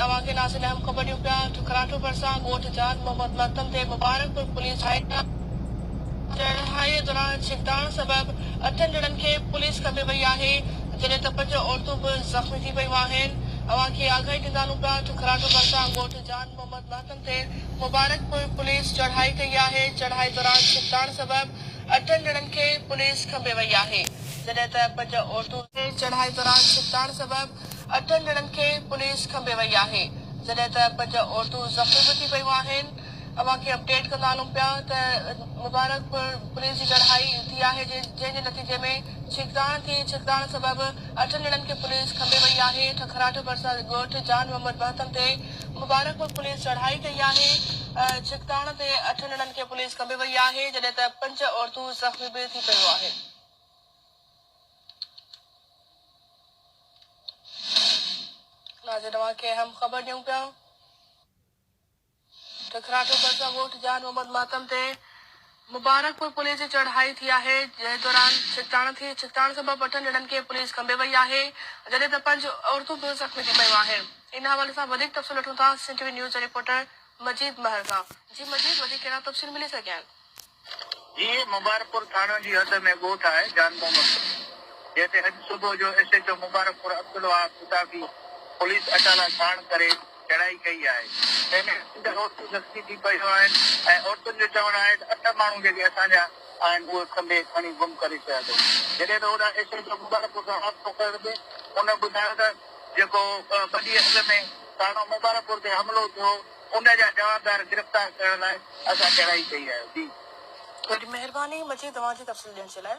अवांखे नासिर अहम ख़बरियूं पिया ठुकराठो भरिसां ॻोठ जान मोहम्मद मतम ते मुबारकपुर पुलिस चढ़ाईअ दौरान छिकताण सबब 8 ॼणनि खे पुलिस खपे वई आहे जॾहिं त 5 औरतूं बि ज़ख़्मी थी पयूं आहिनि। अवांखे आगाही ॾींदा पिया ठुकराठो भरिसां ॻोठ जान मोहम्मद मतम ते मुबारकपुर पुलिस चढ़ाई कई आहे। चढ़ाई दौरान छिकताण सबब 8 ॼणनि खे पुलिस खपे वई आहे जॾहिं त 5 औरतूं चढ़ाई दौरान छिकताण सबब 8 ॼणनि खे पुलिस खपे वई आहे जॾहिं त 5 औरतूं ज़ख़्मी बि थी पयूं आहिनि। अवांखे अपडेट कंदा हलूं पिया त मुबारकपुर पुलिस जी चढ़ाई थी आहे जंहिंजे नतीजे में छिकताण सबब 8 ॼणनि खे पुलिस खपे वई आहे। ठकराठो भरिसां ॻोठ जान मोहम्मद महतम ते मुबारकपुर पुलिस चढ़ाई कई आहे। छिकताण ते 8 ॼणनि खे पुलिस खपे वई आहे जॾहिं त 5 औरतूं ज़ख़्मी बि थी पयूं आहिनि। नाज़रीन अवांखे अहम ख़बर ॾियूं पिया ठकराठो भरिसां ॻोठ जान मोहम्मद महतम ते मुबारकपुर पुलिस जी चढ़ाई थी आहे जंहिं दौरान छिकताण सबब 8 ॼणनि खे पुलिस खंबे वई आहे जॾहिं त 5 औरतूं बि ज़ख़्मी थी पयूं आहिनि। इन हवाले सां वधीक तफ़सील वठूं था सिंध टीवी न्यूज़ जे रिपोर्टर मजीद महर खां। जी मजीद, वधीक कहिड़ा तफ़सील मिली सघिया आहिनि? जी, मुबारकपुर थाना जी हद में ॻोठ आहे जान मोहम्मद जिते अॼु सुबुह जो एसएचओ मुबारकपुर अब्दुल मुताफ़ी पुलिस अचानक साण करे चढ़ाई कई आहे। जंहिंमें औरतूं ज़ख़्मी थी पयूं आहिनि ऐं औरतुनि जो चवणु आहे त 8 माण्हू जेके असांजा आहिनि उहे खंबे खणी गुम करे छॾिया अथऊं। जॾहिं त होॾां एसएचओ मुबारकपुर सां हादसो कयो उन ॿुधायो त जेको 2 ॾींहं अॻु में थानो मुबारकपुर ते हमिलो थियो उन जा जवाबदार गिरफ़्तार करण लाइ असां चढ़ाई कई आहे। जी, वॾी महिरबानी मजीद तव्हांजी तफ़सील ॾियण जे लाइ।